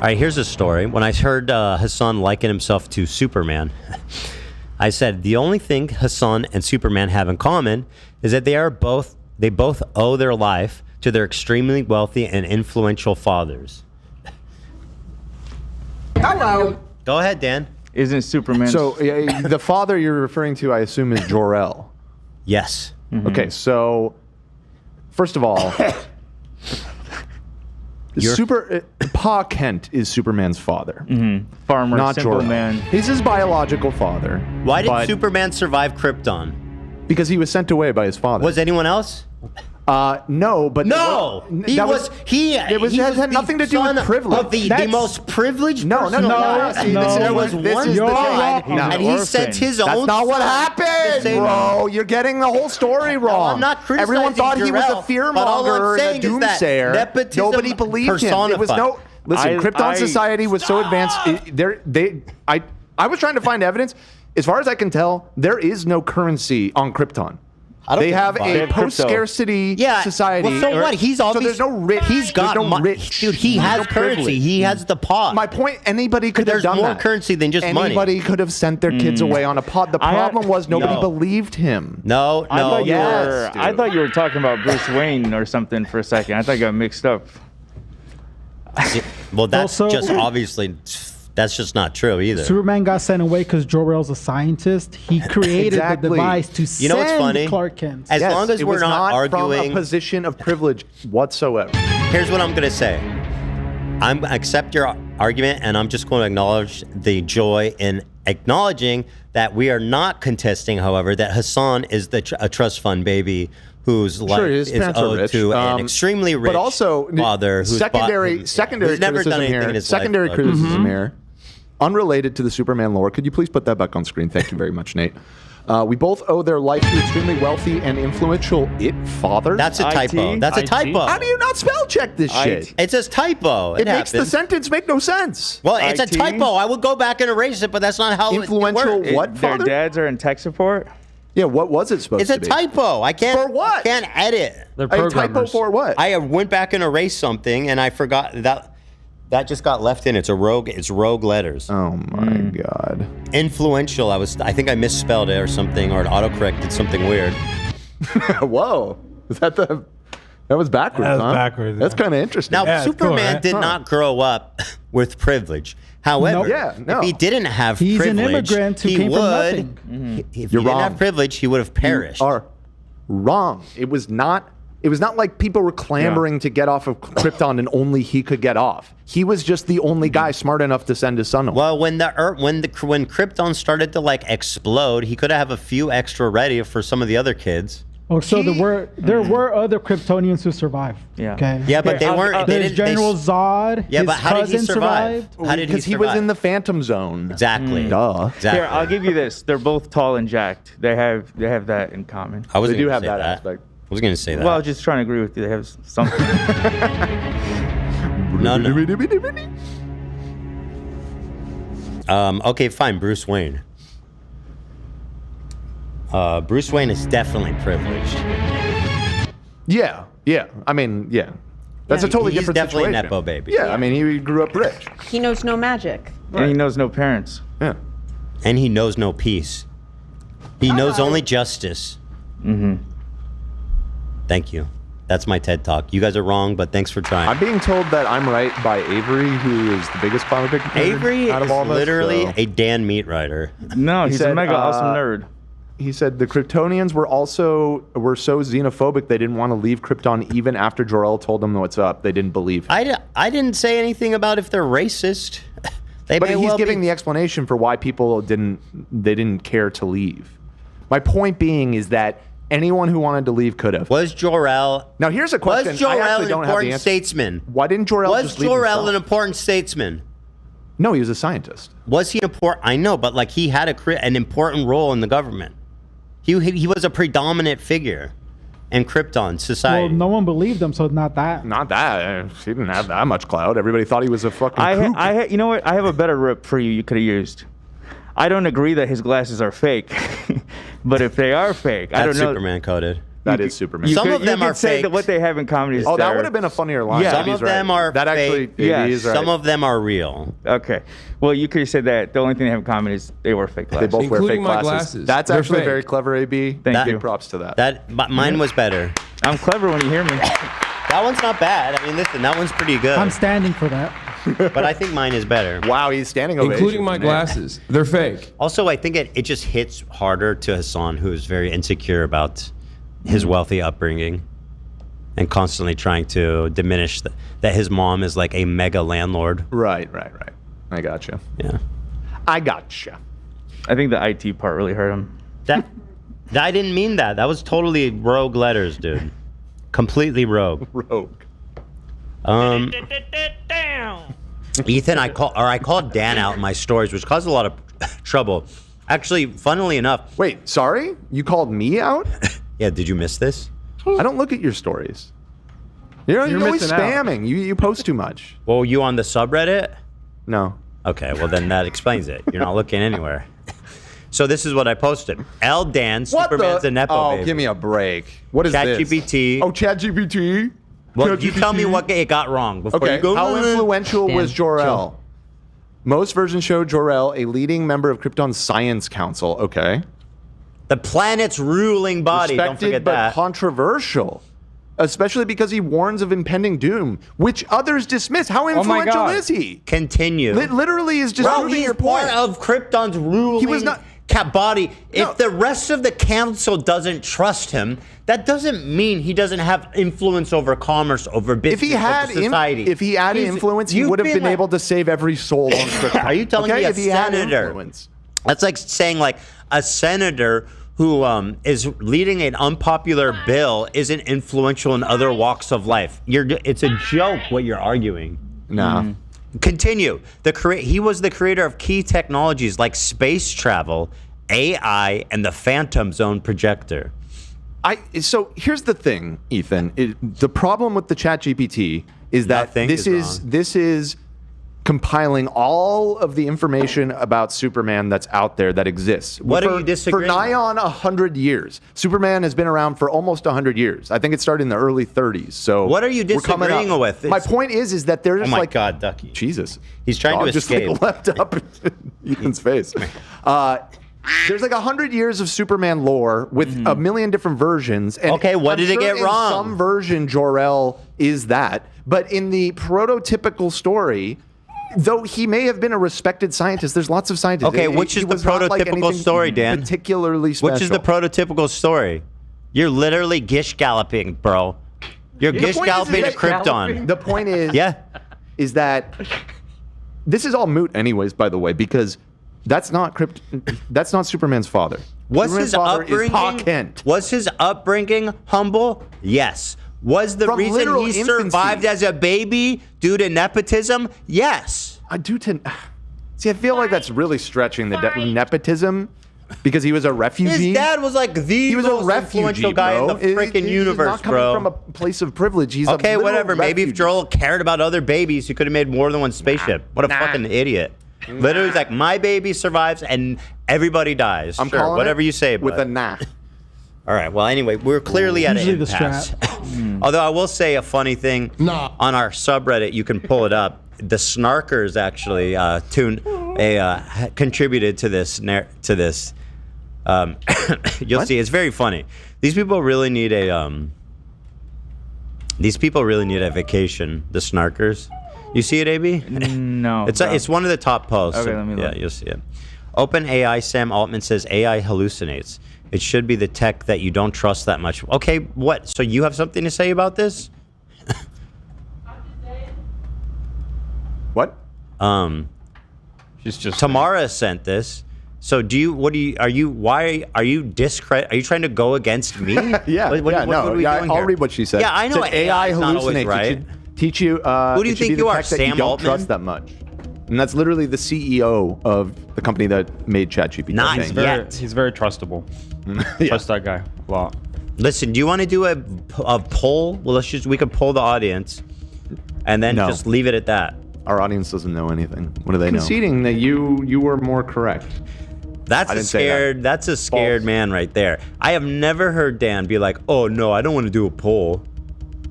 All right, here's a story. When I heard Hassan liken himself to Superman, I said the only thing Hassan and Superman have in common is that they both owe their life to their extremely wealthy and influential fathers. Hello. Go ahead, Dan. Isn't Superman... So the father you're referring to, I assume, is Jor-El. Yes. Mm-hmm. Okay, so first of all, Pa Kent is Superman's father. Mm-hmm. Farmer, not simple Jor-El. man. He's his biological father. Why did Superman survive Krypton? Because he was sent away by his father. Was anyone else? No, but He had nothing to do with privilege. Of the most privileged person. There was one guy, and he sent his own. That's not what happened, bro. You're getting the whole story wrong. I'm not criticizing Everyone thought he was a Jor-El, fearmonger and a doomsayer. Nobody believed him. It was no. Listen, Krypton society was so advanced. I was trying to find evidence. As far as I can tell, there is no currency on Krypton. They have a post-scarcity society. Well, so what? He's obviously... So there's no rich. He's got rich. Dude, he has currency. Privilege. He has the pod. My point, anybody could have done that. There's more currency than just money. Anybody could have sent their kids away on a pod. The problem was nobody believed him. No. I thought you were talking about Bruce Wayne or something for a second. I thought you got mixed up. Well, that's just obviously... That's just not true either. Superman got sent away because Jor-El's a scientist. He created the device to send Clark Kent. As long as we're not arguing from a position of privilege whatsoever. Here's what I'm going to say. I accept your argument, and I'm just going to acknowledge the joy in acknowledging that we are not contesting, however, that Hassan is a trust fund baby whose life is owed to an extremely rich father who's secondary never done anything in his life. Criticism here. Unrelated to the Superman lore, could you please put that back on screen? Thank you very much, Nate. We both owe their life to extremely wealthy and influential fathers. That's a typo. That's a typo. How do you not spell check this shit? It says typo. It makes the sentence make no sense. Well, it's a typo. I would go back and erase it, but that's not how influential it what Their father? dads are in tech support? Yeah, what was it supposed to be? It's a typo. I can't. For what? I can't edit. They're A typo for what? I went back and erased something, and I forgot that just got left in. It's rogue letters. Oh my god. Influential. I think I misspelled it or something, or it autocorrected something weird. Whoa. That was backwards, That was huh? backwards, That's kind of interesting. Now, Superman did not grow up with privilege. However, if he didn't have privilege, an immigrant who came from nothing. If he didn't have privilege, he would have perished. You are wrong. It was not like people were clamoring to get off of Krypton and only he could get off. He was just the only guy smart enough to send his son away. Well, when Krypton started to explode, he could have a few extra ready for some of the other kids. Oh, so there were other Kryptonians who survived. Yeah. Okay. Yeah, but they weren't. There's General Zod. Yeah, but how did he survive? Survived. How did he survive? Because he was in the Phantom Zone. Exactly. Duh. Exactly. Here, I'll give you this. They're both tall and jacked. They have that in common. They do have that aspect. I was going to say that. Well, I was just trying to agree with you. They have something. No. Okay, fine. Bruce Wayne. Bruce Wayne is definitely privileged. Yeah. I mean, yeah. That's a totally different definitely situation. Nepo baby. Yeah, I mean, he grew up rich. He knows no magic. And he knows no parents. Yeah. And he knows no peace. He knows only justice. Mm-hmm. Thank you. That's my TED Talk. You guys are wrong, but thanks for trying. I'm being told that I'm right by Avery, who is the biggest comic book nerd Avery out of is all of us, literally so. a Dan Meat writer. No, He he's said, a mega awesome nerd. He said the Kryptonians were so xenophobic they didn't want to leave Krypton even after Jor-El told them what's up. They didn't believe him. I didn't say anything about if they're racist. But he's giving the explanation for why people didn't care to leave. My point being is that anyone who wanted to leave could have. Was Jor-El... Now here's a question. Was Jor-El an important important statesman? Why didn't Jor-El just leave himself? Was Jor-El an important statesman? No, he was a scientist. Was he important? I know, but he had an important role in the government. He was a predominant figure in Krypton society. Well, no one believed him, so not that. Not that. He didn't have that much clout. Everybody thought he was a fucking kook. You know what? I have a better rip for you could have used. I don't agree that his glasses are fake, but if they are fake, I don't know. Superman coded. That is Superman. Some of them are say fake. That what they have in comedy is that would have been a funnier line. Yeah. Some of them are that fake. Actually, is right. Some of them are real. Okay. Well, you could have said that the only thing they have in common is they wear fake glasses. They both wear fake my glasses. That's They're actually fake. very clever, AB. Thank you. Props to that. Mine was better. I'm clever when you hear me. That one's not bad. I mean, listen, that one's pretty good. I'm standing for that. But I think mine is better. Wow, he's standing ovation. Including my glasses. They're fake. Also, I think it just hits harder to Hassan, who is very insecure about his wealthy upbringing and constantly trying to diminish that his mom is like a mega landlord. Right. I gotcha. Yeah. I gotcha. I think the IT part really hurt him. I didn't mean that. That was totally rogue letters, dude. Completely rogue. Ethan, I called Dan out in my stories, which caused a lot of trouble. Actually, funnily enough. Wait, sorry? You called me out? Yeah, did you miss this? I don't look at your stories. You're always spamming. You post too much. Well, you on the subreddit? No. Okay, well then that explains it. You're not looking anywhere. So this is what I posted. L. Dan, Superman's a Nepo baby. Give me a break. What is this? ChatGPT. Oh, ChatGPT? Well, you tell me what it got wrong before you go. How influential was Jor-El? Most versions show Jor-El a leading member of Krypton's Science Council. Okay. The planet's ruling body. Respected, don't forget but that. Controversial. Especially because he warns of impending doom, which others dismiss. How influential is he? Continue. Literally is just proving your point. Part of Krypton's ruling. He was not. Body. If the rest of the council doesn't trust him, that doesn't mean he doesn't have influence over commerce, over business, over society. If he had influence, he would have been able to save every soul on Krypton. Are you telling me a senator? That's like saying like a senator who is leading an unpopular bill isn't influential in other walks of life. It's a joke what you're arguing. No. Continue. He was the creator of key technologies like space travel, AI, and the Phantom Zone projector. So here's the thing, Ethan. The problem with the ChatGPT is that this is compiling all of the information about Superman that's out there that exists. What are you disagreeing? For nigh on 100 years. Superman has been around for almost 100 years. I think it started in the early 30s. So what are you disagreeing with? My point is that there's oh my God, Ducky. Jesus. He's trying to escape. Just leapt up in Ethan's face. There's like 100 years of Superman lore with a million different versions. And okay, what did it get wrong? Some version, Jor-El is that. But in the prototypical story, though he may have been a respected scientist, there's lots of scientists. Okay, which is the prototypical story, Dan? Particularly special. Which is the prototypical story? You're literally gish galloping, bro. You're gish galloping to Krypton. The point is, is that this is all moot, anyways. By the way, because that's not Superman's father. Was his upbringing humble? Yes. Was the reason he survived as a baby due to nepotism? Yes. I feel like that's really stretching the nepotism because he was a refugee. His dad was like the most influential guy in the freaking universe, not coming from a place of privilege. He's okay, whatever. Maybe if Joel cared about other babies, he could have made more than one spaceship. What a fucking idiot. Literally, it's like my baby survives and everybody dies. I'm calling whatever you say, with a nah. All right. Well, anyway, we're clearly at an impasse. Although I will say a funny thing on our subreddit, you can pull it up. The Snarkers actually contributed to this. You'll see, it's very funny. These people really need a vacation. The Snarkers. You see it, AB? No. It's one of the top posts. Okay, let me look. Yeah, you'll see it. OpenAI Sam Altman says AI hallucinates. It should be the tech that you don't trust that much. Okay, what? So you have something to say about this? What? She's just Tamara sent this. So are you trying to go against me? I'll read what she said. Yeah, I know AI hallucinates, right? Teach you. Who do you think you are, Sam Altman? Altman? Don't trust that much. And that's literally the CEO of the company that made ChatGPT. Not yet. He's very trustable. Trust that guy a lot. Listen, do you want to do a poll? Well, we could poll the audience, and then just leave it at that. Our audience doesn't know anything. What do they know? Conceding that you were more correct. That's a scared man right there. I have never heard Dan be like, "Oh no, I don't want to do a poll."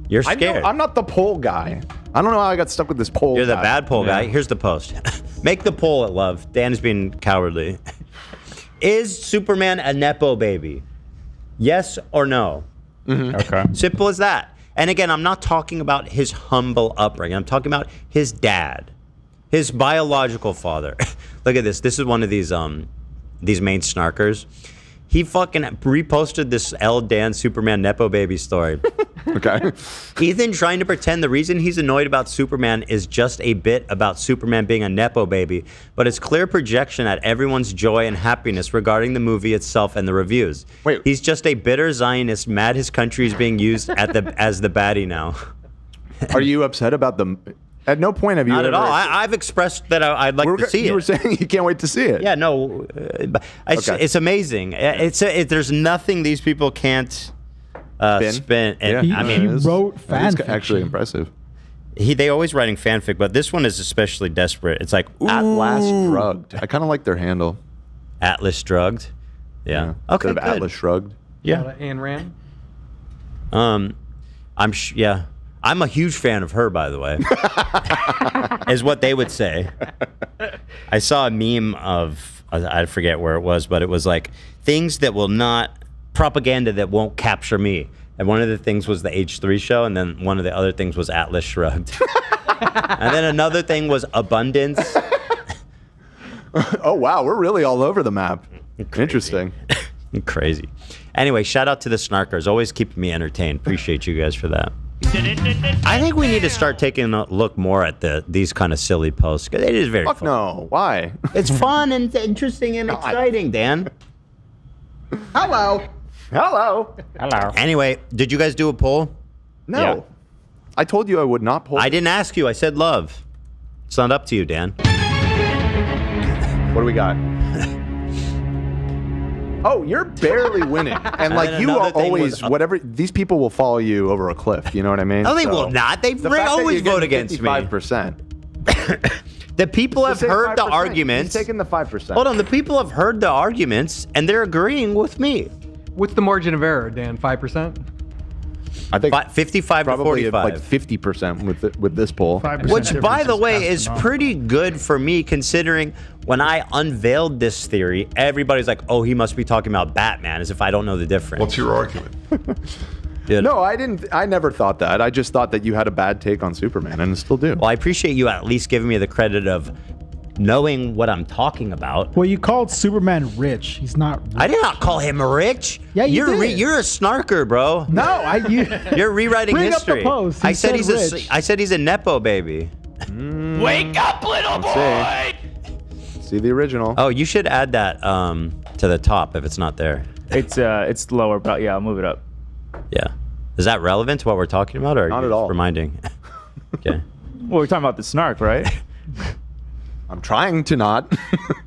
You're scared. I'm not the poll guy. I don't know how I got stuck with this poll. You're the bad poll guy. Here's the post. Make the poll at love. Dan is being cowardly. Is Superman a Nepo baby? Yes or no? Okay. Simple as that. And again, I'm not talking about his humble upbringing. I'm talking about his dad, his biological father. Look at this. This is one of these main snarkers. He fucking reposted this L. Dan Superman Nepo baby story. Okay. Ethan trying to pretend the reason he's annoyed about Superman is just a bit about Superman being a Nepo baby, but it's clear projection at everyone's joy and happiness regarding the movie itself and the reviews. Wait. He's just a bitter Zionist, mad his country is being used as the baddie now. Are you upset about the... At no point have you Not at all. I've expressed that I'd like to see it. You were saying you can't wait to see it. Yeah, no. It's amazing. There's nothing these people can't spin. And, he wrote fanfic. It's actually impressive. They always writing fanfic, but this one is especially desperate. It's like, At Last Drugged. I kind of like their handle. Atlas Drugged. Yeah. Okay, Instead of Atlas Shrugged. Yeah. Ayn Rand. Yeah. I'm a huge fan of her, by the way, is what they would say. I saw a meme of, I forget where it was, but it was like, things that will not, propaganda that won't capture me. And one of the things was the H3 show, and then one of the other things was Atlas Shrugged. And then another thing was abundance. Oh, wow. We're really all over the map. Crazy. Interesting. Crazy. Anyway, shout out to the snarkers. Always keeping me entertained. Appreciate you guys for that. I think we need to start taking a look more at these kind of silly posts. It is very Fuck fun. no. Why? It's fun and interesting and exciting, Dan. Hello. Anyway, did you guys do a poll? No. Yeah. I told you I would not poll. I didn't ask you. I said love. It's not up to you, Dan. What do we got? Oh, you're barely winning. And like you are always, whatever, these people will follow you over a cliff. You know what I mean? No, they will not. They always vote against me. 5%. The people have heard the arguments. He's taking the 5%. Hold on. The people have heard the arguments, and they're agreeing with me. What's the margin of error, Dan? 5%? I think 55 to 45. Like 50% with this poll. 5% Which, by the way, is astronomical. pretty good for me, considering when I unveiled this theory, everybody's like, oh, he must be talking about Batman, as if I don't know the difference. What's your argument? No, I didn't. I never thought that. I just thought that you had a bad take on Superman, and still do. Well, I appreciate you at least giving me the credit of knowing what I'm talking about. Well, you called Superman rich. He's not rich. I did not call him rich. Yeah, you did. You're a snarker, bro. No, You're rewriting Bring history. up the post. I said rich. I said he's a Nepo baby. Wake up, little boy! See the original. Oh, you should add that to the top if it's not there. It's lower, but yeah, I'll move it up. Yeah. Is that relevant to what we're talking about, or are Not you at just all. reminding? Okay. Well, we're talking about the snark, right? I'm trying to not.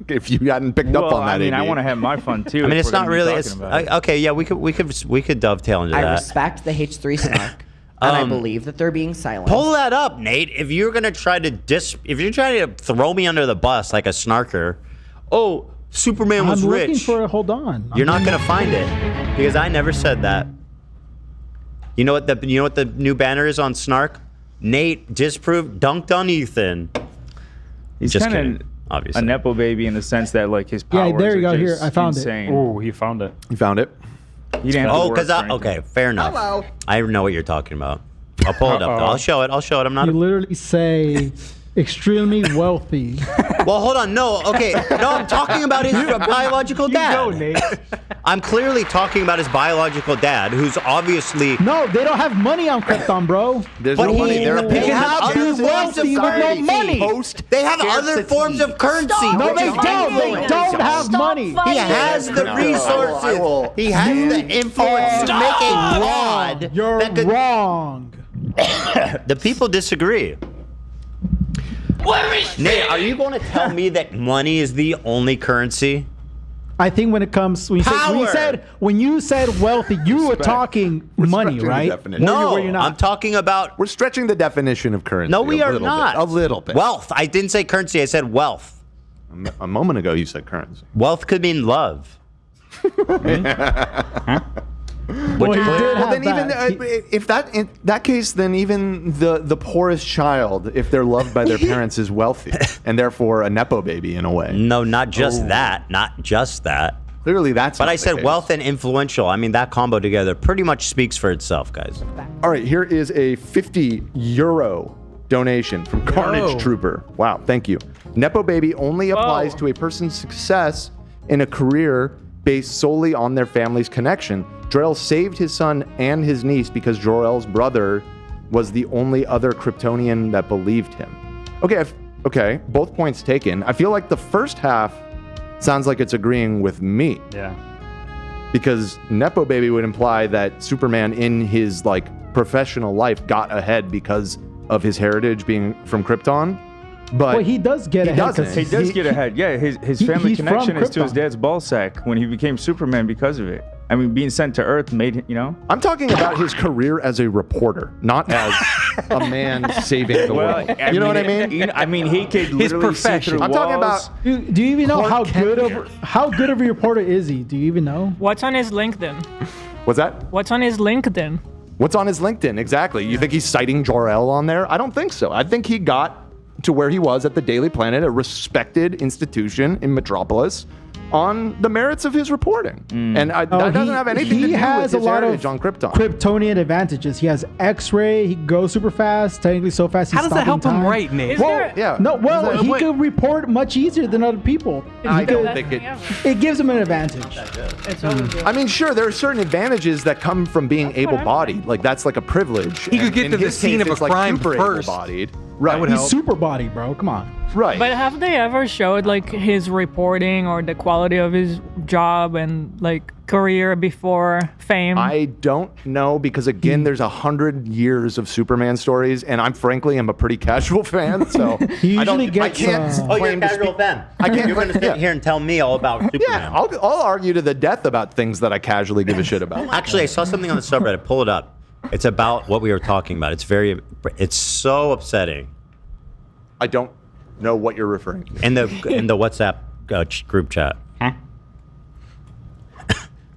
If you hadn't picked up on that, I mean, AB. I want to have my fun too. I mean, if it's we're not gonna be really. talking about it. Okay. Yeah, we could dovetail into I that. respect the H3 snark, and I believe that they're being silent. Pull that up, Nate. If you're gonna try to if you're trying to throw me under the bus like a snarker, oh, Superman was I'm rich. looking for it. Hold on. You're not gonna find it because I never said that. You know what the new banner is on Snark? Nate disproved, dunked on Ethan. He's Just kind kidding, of obviously. a Nepo baby in the sense that like his powers Yeah, there you are go. Here, just I found it. insane. Oh, he found it. You found it. He didn't have to Oh, work because for anything. okay, fair enough. Hello. I know what you're talking about. I'll pull it up. Though. I'll show it. I'm not. You literally say extremely wealthy. Well, hold on. No, okay. No, I'm talking about his biological dad. Go, Nate. I'm clearly talking about his biological dad, who's obviously. No, they don't have money on Krypton, bro. There's But no money. he- They're they paying have out other be forms of wealthy with no currency. money. They have other forms of currency. No, which they is don't. They influence. don't have money. He has the resources. He has the influence to make a broad. You're that could- wrong. The people disagree. Nate, are you going to tell me that money is the only currency? I think when it comes when you said wealthy, you were talking money, stretching the right? definition. No, Were you not? I'm talking about. We're stretching the definition of currency. No, we a are little not. Bit, a little bit. Wealth. I didn't say currency. I said wealth. A moment ago, you said currency. Wealth could mean love. If in that case, then even the poorest child, if they're loved by their parents, is wealthy and therefore a nepo baby in a way. No, not just that. Not just that. Clearly, that's. But I said wealth and influential. I mean, that combo together pretty much speaks for itself, guys. All right, here is a €50 donation from Carnage Trooper. Wow, thank you. Nepo baby only applies to a person's success in a career based solely on their family's connection. Jor-El saved his son and his niece because Jor-El's brother was the only other Kryptonian that believed him. Okay, both points taken. I feel like the first half sounds like it's agreeing with me. Yeah. Because Nepo baby would imply that Superman in his professional life got ahead because of his heritage being from Krypton. But he does get ahead. He does get ahead. Yeah, his family connection is to his dad's ballsack when he became Superman because of it. I mean, being sent to Earth made him, I'm talking about his career as a reporter, not as a man saving the world. You know what I mean? I mean, he could literally see through I'm talking about. Do you even know how good of a reporter is he? Do you even know? What's on his LinkedIn? What's that? What's on his LinkedIn? What's on his LinkedIn? Exactly. You think he's citing Jor-El on there? I don't think so. I think he got to where he was at the Daily Planet, a respected institution in Metropolis, on the merits of his reporting. And that doesn't have anything to do with his heritage on Krypton. Kryptonian advantages. He has X-ray. He goes super fast, technically so fast. How does that help him write, Nate? He could report much easier than other people. I don't think it gives him an advantage. I mean, sure, there are certain advantages that come from being able-bodied. That's like a privilege. He could get to the scene of a crime first. Right. He's super bodied, bro. Come on. Right. But have they ever showed his reporting or the quality of his job and career before fame? I don't know because again, there's 100 years of Superman stories, and I'm frankly a pretty casual fan, so he usually gets. You're a casual fan. You're going to sit here and tell me all about Superman. Yeah, I'll argue to the death about things that I casually give a shit about. Actually, I saw something on the subreddit. Pull it up. It's about what we were talking about. It's so upsetting. I don't know what you're referring to. In the WhatsApp group chat. Huh?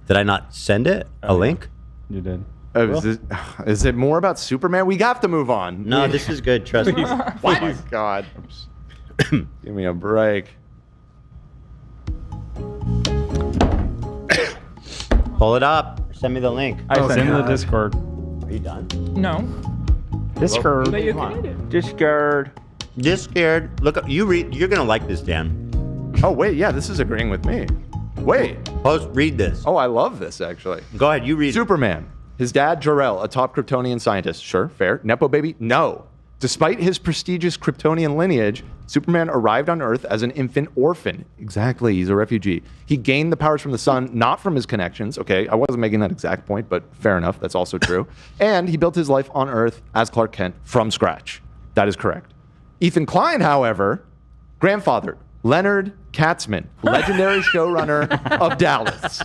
Did I not send it? A link? You did. Is it more about Superman? We have to move on. No, this is good. Trust me. Oh my God. Give me a break. Pull it up. Send me the link. I sent the Discord. Are you done? No. Discord. But you can do it. Discord. Look up. You're gonna like this, Dan. Oh wait, yeah, this is agreeing with me. Wait. Read this. Oh, I love this actually. Go ahead. You read. Superman. His dad, Jor-El, a top Kryptonian scientist. Sure, fair. Nepo baby? No. Despite his prestigious Kryptonian lineage, Superman arrived on Earth as an infant orphan. Exactly, he's a refugee. He gained the powers from the sun, not from his connections. Okay, I wasn't making that exact point, but fair enough, that's also true. And he built his life on Earth as Clark Kent from scratch. That is correct. Ethan Klein, however, grandfather, Leonard Katzman, legendary showrunner of Dallas.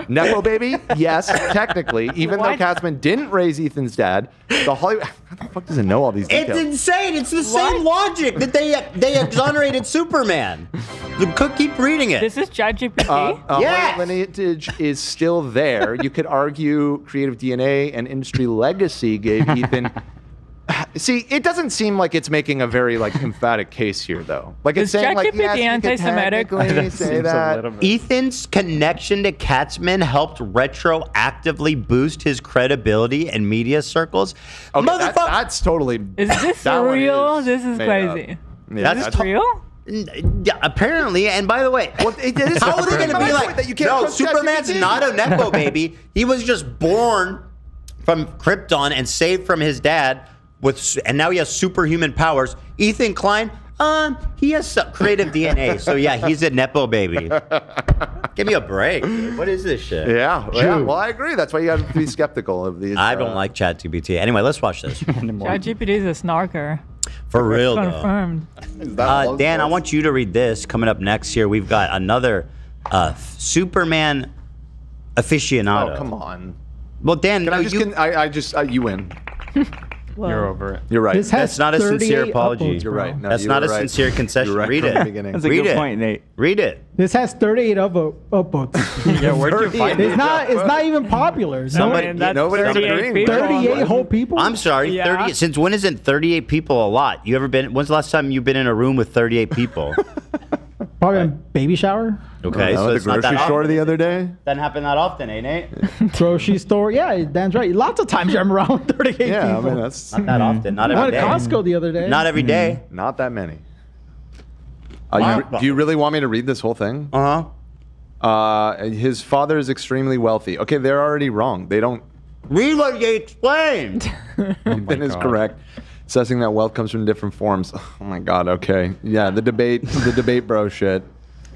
Nepo baby? Yes, technically, even though Katzman didn't raise Ethan's dad, the Hollywood... How the fuck does it know all these details? It's insane. It's the same logic that they exonerated Superman. Keep reading it. This is ChatGPT? Yes. Lineage is still there. You could argue creative DNA and industry legacy gave Ethan... See, it doesn't seem like it's making a very emphatic case here, though. It's saying yes, anti-Semitic? Say that. Ethan's connection to Katzman helped retroactively boost his credibility in media circles. Okay, that's totally. Is this real? This is crazy. Yeah, that's real. Yeah, apparently. And by the way, how are they going to be like? No, Superman's not a nepo baby. He was just born from Krypton and saved from his dad. And now he has superhuman powers. Ethan Klein, he has some creative DNA. So yeah, he's a nepo baby. Give me a break. Dude. What is this shit? Yeah. Well, I agree. That's why you got to be skeptical of these. I don't like ChatGPT. Anyway, let's watch this. ChatGPT is a snarker. For real, confirmed. Dan, I want you to read this. Coming up next here, we've got another Superman aficionado. Oh, come on. Well, Dan, you win. Well, You're over it. You're right. That's not a sincere apology. You're right. No, That's not a sincere concession. Read it. That's a good point, Nate. Read it. This has 38 upvotes. Yeah, where'd you find It's it? not even popular. Somebody- that's nobody's 38 agreeing. people. 38 whole people. I'm sorry. Yeah. 30. Since when isn't 38 people a lot? When's the last time you've been in a room with 38 people? Probably a baby shower. Okay, so the it's not grocery that store often. the other day. Doesn't happen that often, ain't it? Grocery store. Yeah, Dan's right. Lots of times I'm around 38 Yeah, people. I mean that's Not that often. Not Not every at day. Costco the other day. Not every day. not that many. Wow. Do you really want me to read this whole thing? His father is extremely wealthy. Okay, they're already wrong. They don't. Read what you explained. Ethan is correct. Assessing that wealth comes from different forms. Oh my God. Okay. Yeah, the debate bro shit.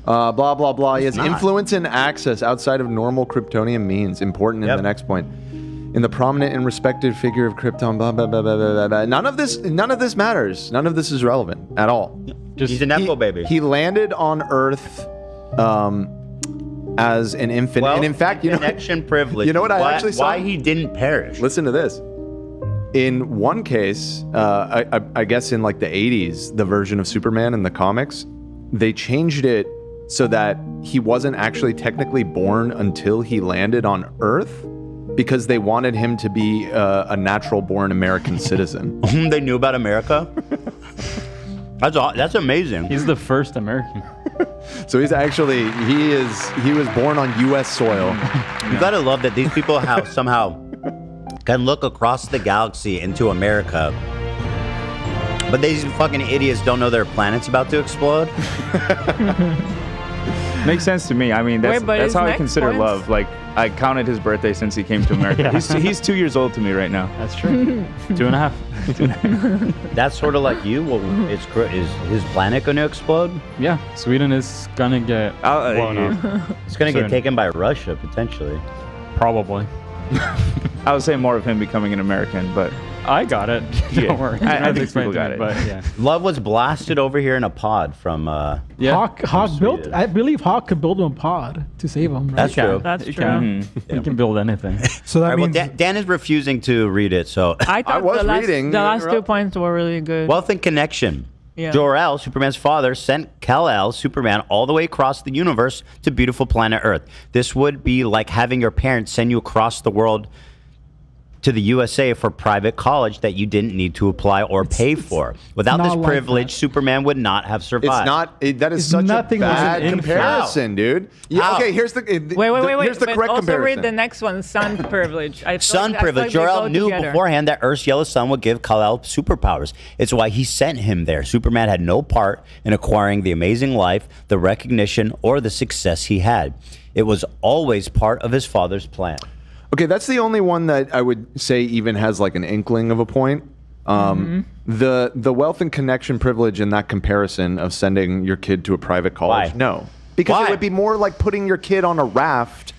Blah, blah, blah. He has influence and access outside of normal Kryptonian means. Important in the next point. In the prominent and respected figure of Krypton, blah, blah, blah, blah, blah, blah. None of this matters. None of this is relevant at all. He's a Nepo baby. He landed on Earth as an infant. Well, and in fact, connection privilege. You know what I actually saw? Why he didn't perish. Listen to this. In one case, I guess in like the 80s, the version of Superman in the comics, they changed it so that he wasn't actually technically born until he landed on Earth because they wanted him to be a natural-born American citizen. They knew about America? That's amazing. He's the first American. So he's actually, he was born on U.S. soil. You gotta love that these people have somehow can look across the galaxy into America, but these fucking idiots don't know their planet's about to explode. Makes sense to me. I mean, that's how I consider points? love. Like, I counted his birthday since he came to America. Yeah. He's 2 years old to me right now. That's true. 2.5. That's sort of like you. Well, is his planet going to explode? Yeah, Sweden is gonna get blown up. It's going to get Soon. taken by Russia potentially. Probably. I would say more of him becoming an American, but I got it. Yeah. Don't worry. I think Explain people to got me, it. But yeah. Love was blasted over here in a pod from. Yeah. Hawk built. I believe Hawk could build him a pod to save him. Right? That's true. That's You true. can, you can build anything. So that All right, well, means Dan is refusing to read it. So I thought was the last, reading. The last 2 points were really good. wealth and connection. Yeah. Jor-El, Superman's father, sent Kal-El, Superman, all the way across the universe to beautiful planet Earth. This would be like having your parents send you across the world to the USA for private college that you didn't need to apply or pay for. Without this not like privilege, that. Superman would not have survived. It's not. That is such a nothing was bad an comparison, dude. Yeah, How? okay, here's the. Wait. Here's the but correct also comparison. read the next one, sun privilege. I feel Sun like- I feel privilege. like they Jor-El go knew together. beforehand that Earth's yellow sun would give Kal-El superpowers. It's why he sent him there. Superman had no part in acquiring the amazing life, the recognition, or the success he had. It was always part of his father's plan. Okay, that's the only one that I would say even has like an inkling of a point. The wealth and connection privilege in that comparison of sending your kid to a private college, Why? no, because Why? it would be more like putting your kid on a raft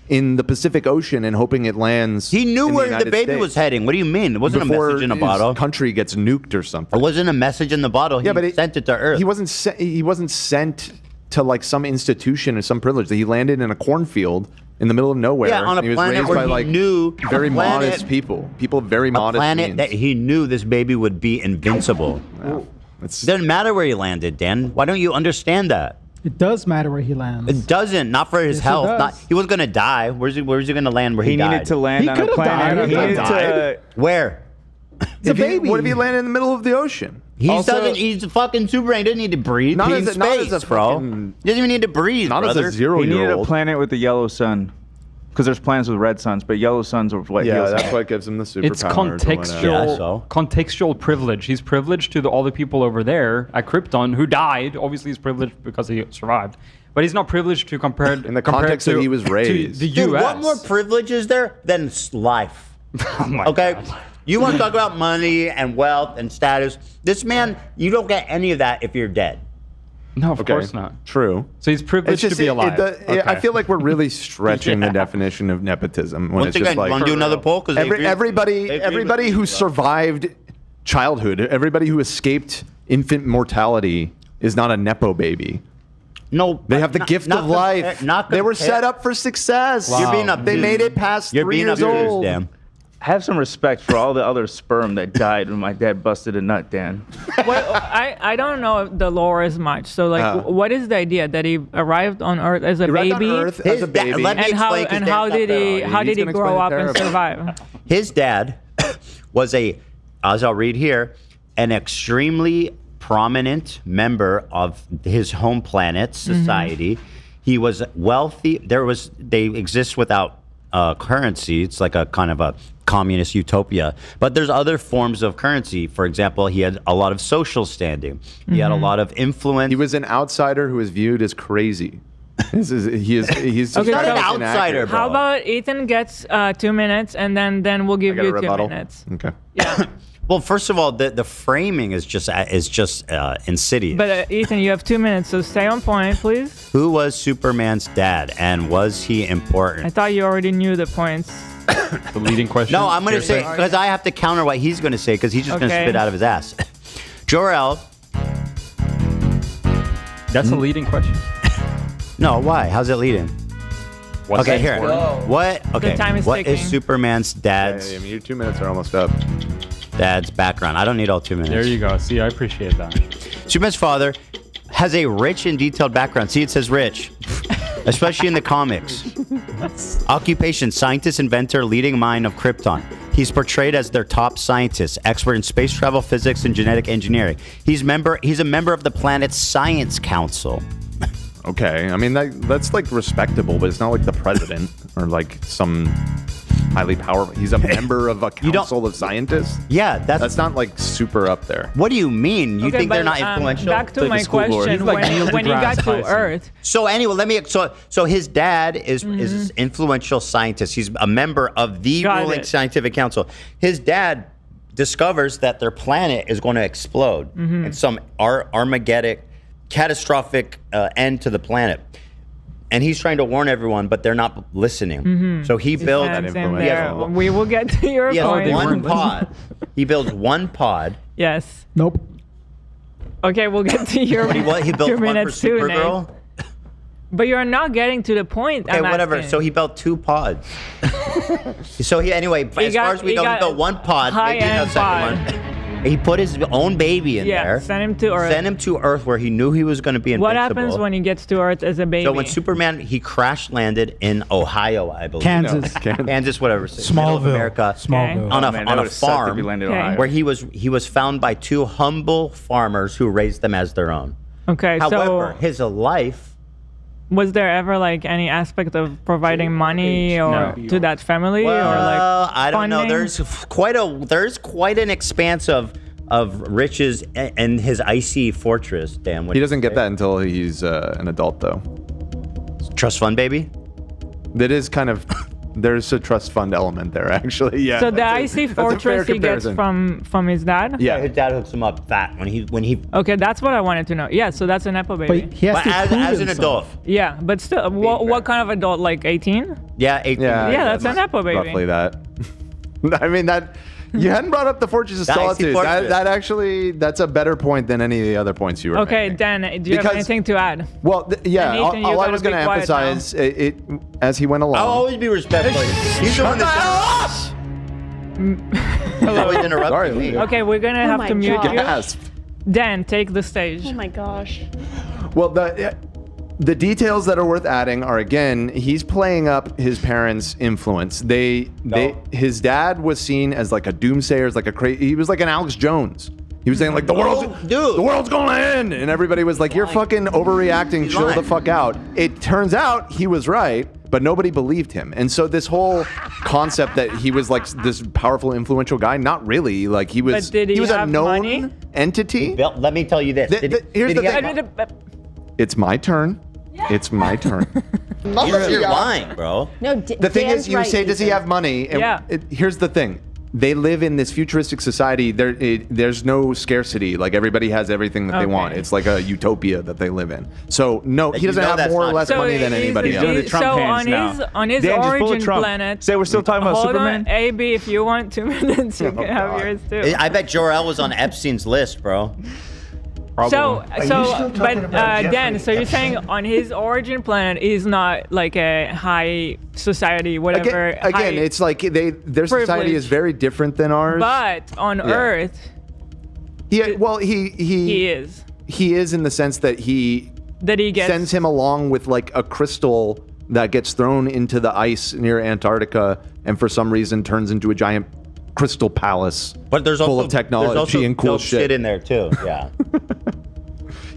in the Pacific Ocean and hoping it lands. He knew in where the United baby States was heading. What do you mean? It wasn't before a message in a his bottle. country gets nuked or something. It wasn't a message in the bottle. He sent it to Earth. He wasn't. He wasn't sent to like some institution or some privilege. He landed in a cornfield in the middle of nowhere. Yeah, on a and he was planet raised where by he like knew very a planet- modest people of very a modest planet means. that he knew this baby would be invincible. It's- It doesn't matter where he landed, Dan. Why don't you understand that? it does matter where he lands. It doesn't. Not for his Yes, it health. does. Not, he wasn't gonna die. Where's he gonna land where he, he died? needed to land He on a could've planet. died. He He needed to. Where? It's a baby. What if he landed in the middle of the ocean? He's a fucking Superman. He doesn't need to breathe. Not He's as in a- not space, as a bro. fucking- He doesn't even need to breathe, Not brother. as a He needed a 0-year-old. planet with a yellow sun. Because there's planets with red suns, but yellow suns are what Yeah, heals that's him. what gives him the superpower. It's contextual. Yeah, so? Contextual privilege. He's privileged to all the people over there at Krypton who died. Obviously, he's privileged because he survived, but he's not privileged to compare In the context that he was raised. to the Dude, U.S. what more privilege is there than life? Oh my Okay? God. You want to talk about money and wealth and status? This man, you don't get any of that if you're dead. No, of Okay, course not. True. So he's privileged to be alive. I feel like we're really stretching the definition of nepotism when Once it's again, just like want to do another poll? Because everybody who survived childhood, everybody who escaped infant mortality is not a nepo baby. No, They have the gift of life. They were set up for success. You're being They obtuse. made it past You're 3 being years obtuse, old. Dan. Have some respect for all the other sperm that died when my dad busted a nut, Dan. Well, I don't know the lore as much. So like, what is the idea that he arrived on Earth as a baby? As a baby. And how did he grow up and survive? His dad was as I'll read here, an extremely prominent member of his home planet society. He was wealthy. They exist without currency. It's like a kind of a communist utopia. But there's other forms of currency. For example, he had a lot of social standing. He had a lot of influence. He was an outsider who was viewed as crazy. He's okay, not an outsider, bro. How about Ethan gets 2 minutes, and then we'll give you 2 minutes. Okay. Yeah. Well, first of all, the framing is just insidious. But Ethan, you have 2 minutes, so stay on point, please. Who was Superman's dad, and was he important? I thought you already knew the points. The leading question. No, I'm going to say, because I have to counter what he's going to say, because he's just going to spit out of his ass. Jor-El. That's a leading question. No, why? How's it leading? What's okay, here. Whoa. What? Okay. The time is what ticking. is Superman's dad's? I mean, your 2 minutes are almost up. Dad's background. I don't need all 2 minutes. There you go. See, I appreciate that. Superman's father has a rich and detailed background. See, it says rich, especially in the comics. Occupation: scientist, inventor, leading mind of Krypton. He's portrayed as their top scientist, expert in space travel, physics, and genetic engineering. He's a member of the planet's science council. Okay, I mean that's like respectable, but it's not like the president or like some highly powerful. He's a member of a council of scientists. Yeah, that's not like super up there. What do you mean? You think they're not influential? Back to my question: when he got to Earth. So anyway, So his dad is an influential scientist. He's a member of the ruling scientific council. His dad discovers that their planet is going to explode in some Armageddon. Catastrophic end to the planet, and he's trying to warn everyone, but they're not listening. So he builds. We will get to your point. One pod. He builds one pod. Yes. Nope. Okay, we'll get to your. He built 2 one minutes for Supergirl. too, But you're not getting to the point. Okay, whatever. So he built 2 pods. So as far as we know, he built one pod. Maybe a second one. He put his own baby in there. Send him to Earth. Send him to Earth where he knew he was going to be invincible. What happens when he gets to Earth as a baby? So when Superman, he crash landed in Ohio, I believe. Kansas, whatever. Smallville, America. Smallville. On a farm where he was found by 2 humble farmers who raised them as their own. Okay, However, his life. Was there ever like any aspect of providing money to that family or like I don't know. funding? There's quite an expanse of riches in his icy fortress. Damn. He doesn't get that until he's an adult, though. Trust fund, baby. That is kind of. There's a trust fund element there, actually. Yeah. So the icy fortress he gets from his dad. Yeah, his dad hooks him up fat when he. Okay, that's what I wanted to know. Yeah, so that's a Nepo baby. But he has to as an adult. Yeah, but still, what kind of adult? Like 18? Yeah, 18. Yeah, that's a Nepo baby. Roughly that. I mean that. You hadn't brought up the Fortress of Solitude. That's a better point than any of the other points you were making. Okay, Dan, do you have anything to add? Well, yeah, Nathan, all I was going to emphasize it as he went along. I'll always be respectful. He's the one that's always interrupting me. Okay, we're going to have to mute you. Dan, take the stage. Oh my gosh. Well, the details that are worth adding are, again, he's playing up his parents' influence. His dad was seen as like a doomsayer, he was like an Alex Jones. He was saying like the world's gonna end, and everybody was like, "You're fucking overreacting. Chill the fuck out." It turns out he was right, but nobody believed him. And so this whole concept that he was like this powerful, influential guy, not really. Like he was. But did he was have a known money? entity. Bill, let me tell you this. Here's the thing. It's my turn. It's my turn. You're lying, bro. No, the thing is, you say, does he have money? And here's the thing. They live in this futuristic society. There's no scarcity. Like everybody has everything that they want. It's like a utopia that they live in. So no, he doesn't have more or less money than anybody else. On his origin planet. Say we're still talking about Superman. Hold on, AB, if you want 2 minutes, you can have yours too. I bet Jor-El was on Epstein's list, bro. probable. Dan, so you're saying on his origin planet is not like a high society, whatever. Again, it's like their society is very different than ours. But on Earth, he is. He is in the sense that he sends him along with like a crystal that gets thrown into the ice near Antarctica, and for some reason turns into a giant crystal palace. But there's full also, of technology and cool shit in there too. Yeah.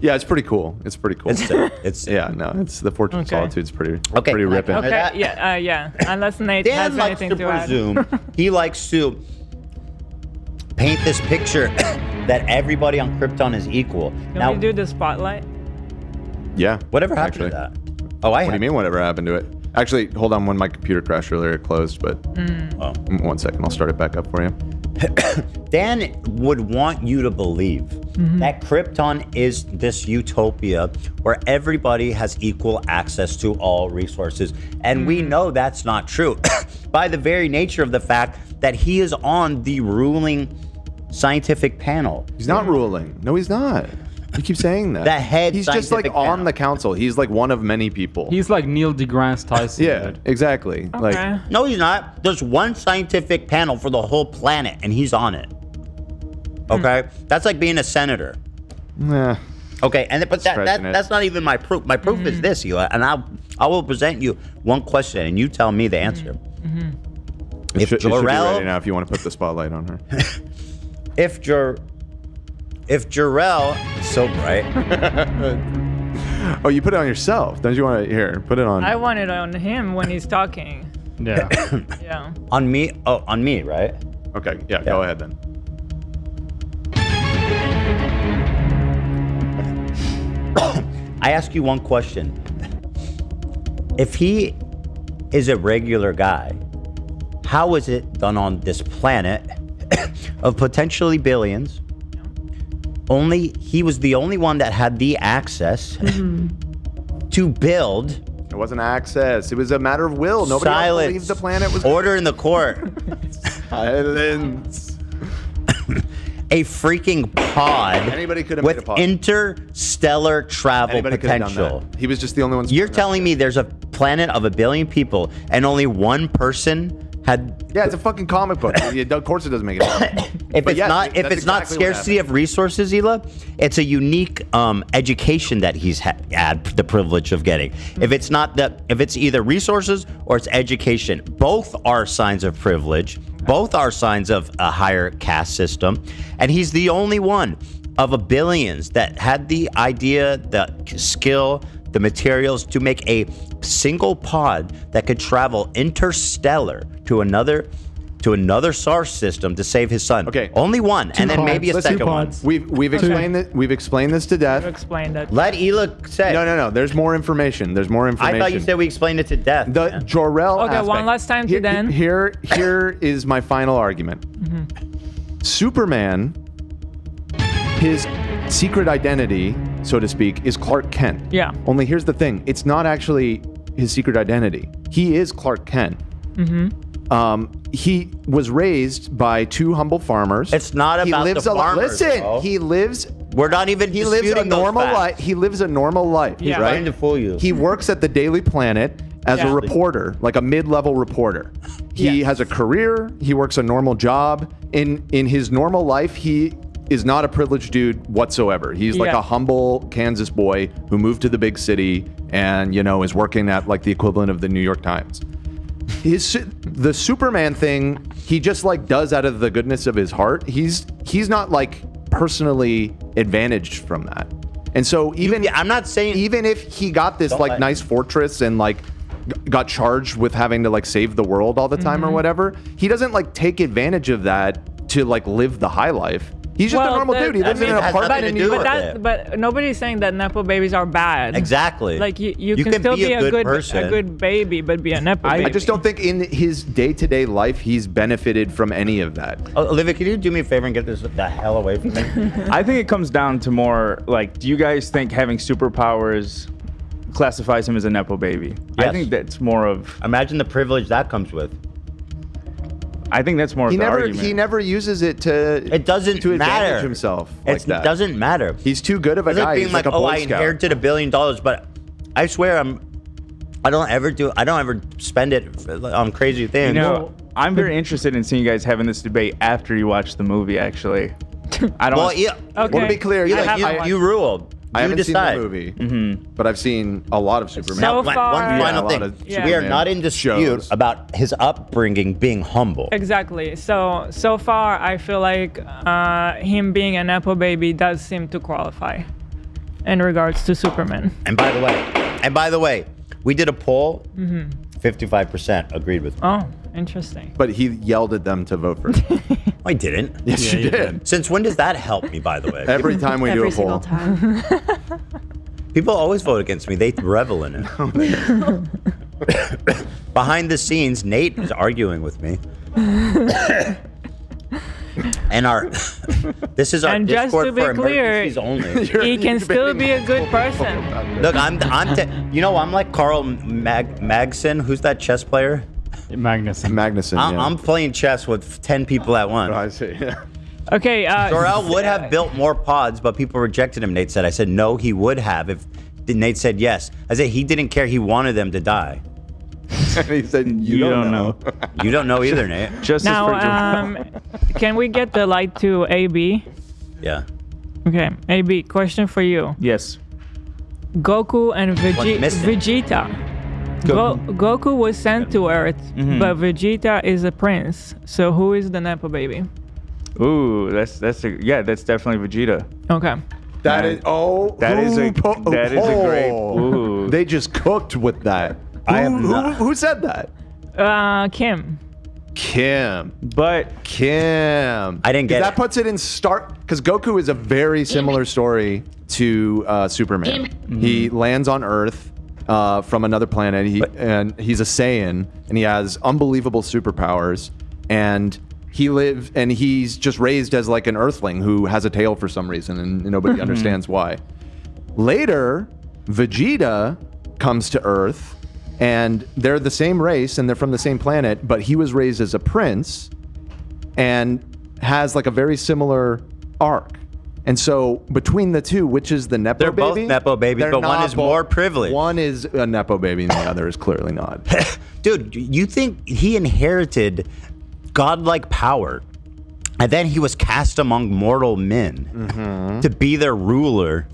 Yeah, it's pretty cool. It's pretty cool. It's the Fortress of Solitude's pretty ripping. Okay, yeah. Unless Nate Dan has likes anything to to presume. He likes to paint this picture that everybody on Krypton is equal. Can we do the spotlight? Yeah. Whatever happened to that? Oh, What do you mean? Whatever happened to it? Actually, hold on. When my computer crashed earlier, it closed. But 1 second, I'll start it back up for you. Dan would want you to believe that Krypton is this utopia where everybody has equal access to all resources. And we know that's not true by the very nature of the fact that he is on the ruling scientific panel. He's not ruling. No, he's not. You keep saying that. The head He's just like on the council. He's like one of many people. He's like Neil deGrasse Tyson. Yeah, exactly. Okay. Like, no, he's not. There's one scientific panel for the whole planet, and he's on it. Okay, that's like being a senator. Nah. Okay, but that's not even my proof. My proof is this, Eli, and I will present you one question, and you tell me the answer. If Jor-El, right now, if you want to put the spotlight on her. If Jor-El, so bright. Oh, you put it on yourself. Don't you want to put it on? I want it on him when he's talking. Yeah. Yeah. On me? Oh, on me, right? Okay. Yeah. Go ahead then. I ask you one question. If he is a regular guy, how is it done on this planet of potentially billions? He was the only one that had the access to build. It wasn't access. It was a matter of will. Nobody else believed the planet was. Order in the court. Silence. A freaking pod. Anybody could have with made a pod. Interstellar travel potential. He was just the only one. You're telling me there's a planet of 1 billion people and only one person had. Yeah, it's a fucking comic book. Of course, it doesn't make it. If it's not scarcity of resources, Hila, it's a unique education that he's had the privilege of getting. If it's either resources or it's education, both are signs of privilege. Both are signs of a higher caste system, and he's the only one of 1 billions that had the idea, the skill, the materials to make a single pod that could travel interstellar to another star system to save his son. Okay, only one, and then maybe a second one. We've explained it. We've explained this to death. We've explained it. Let Ela say. No. There's more information. I thought you said we explained it to death. The Jor-El. Okay, aspect. one last time to Dan. Here is my final argument. Superman, his secret identity, so to speak, is Clark Kent. Yeah. Only here's the thing: it's not actually his secret identity. He is Clark Kent. He was raised by 2 humble farmers. It's not about the farmers. He lives. We're not even. He lives a normal life. He lives a normal life. Yeah. Right? Trying to fool you. He works at the Daily Planet as a reporter, like a mid-level reporter. He has a career. He works a normal job. In his normal life, he is not a privileged dude whatsoever. He's like a humble Kansas boy who moved to the big city and is working at like the equivalent of the New York Times. The Superman thing, he just like does out of the goodness of his heart. He's not like personally advantaged from that. And so I'm not saying even if he got this like nice fortress and like got charged with having to like save the world all the time or whatever, he doesn't like take advantage of that to like live the high life. He's just a normal dude. He lives in an apartment in New York. But nobody's saying that Nepo babies are bad. Exactly. Like you can still be a good baby, but be a Nepo baby. I just don't think in his day-to-day life he's benefited from any of that. Olivia, can you do me a favor and get the hell away from me? I think it comes down to more like, do you guys think having superpowers classifies him as a Nepo baby? Yes. I think that's more of. Imagine the privilege that comes with. I think that's more. He never uses it to. It doesn't to matter advantage himself. Like it doesn't matter. He's too good of a guy. Being He's like a oh, Boy I Scout. inherited $1 billion, but I swear I don't ever spend it on crazy things. You know, I'm very interested in seeing you guys having this debate after you watch the movie. Actually, I don't. Well, yeah. Okay. Well, to be clear, you rule. I haven't decide. seen the movie, but I've seen a lot of Superman. So one far, final thing. We are not in dispute about his upbringing being humble. Exactly. So far, I feel like him being a Nepo baby does seem to qualify in regards to Superman. And by the way, we did a poll. 55% agreed with me. Oh, interesting. But he yelled at them to vote for him. I didn't. Yes, you did. Since when does that help me, by the way? Every time we do a poll. Time. People always vote against me. They revel in it. Behind the scenes, Nate is arguing with me. And this is our and just Discord to be for clear, emergencies only. he can still be a good person. Look, I'm like Carl Magson. Who's that chess player? Magnuson. I'm playing chess with 10 people at once. Oh, I see. Okay. Jor-El would have built more pods, but people rejected him. Nate said. I said no, he would have. If Nate said yes, I said he didn't care. He wanted them to die. And he said, "You don't know." You don't know either, Nate. Justice now, can we get the light to AB? Yeah. Okay, AB. Question for you. Yes. Goku and Vegeta. Goku was sent to Earth, but Vegeta is a prince. So who is the Nepo baby? Ooh, that's definitely Vegeta. Okay. That is a great. Ooh. They just cooked with that. Who said that? Kim. But Kim. I didn't get that. Puts it in stark because Goku is a very similar story to Superman. He lands on Earth from another planet. And he's a Saiyan, and he has unbelievable superpowers. And he's just raised as like an Earthling who has a tail for some reason, and nobody understands why. Later, Vegeta comes to Earth. And they're the same race and they're from the same planet, but he was raised as a prince and has like a very similar arc. And so between the two, which is the Nepo baby? They're both Nepo babies, but one is more privileged. One is a Nepo baby and the other is clearly not. Dude, you think he inherited godlike power and then he was cast among mortal men to be their ruler?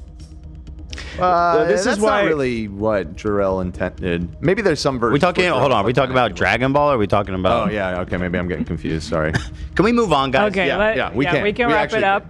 This is not really what Jor-El intended. Maybe there's some version. Are we talking about Dragon Ball or are we talking about... Oh, yeah, okay, maybe I'm getting confused, sorry. Can we move on, guys? Okay, we can wrap it up.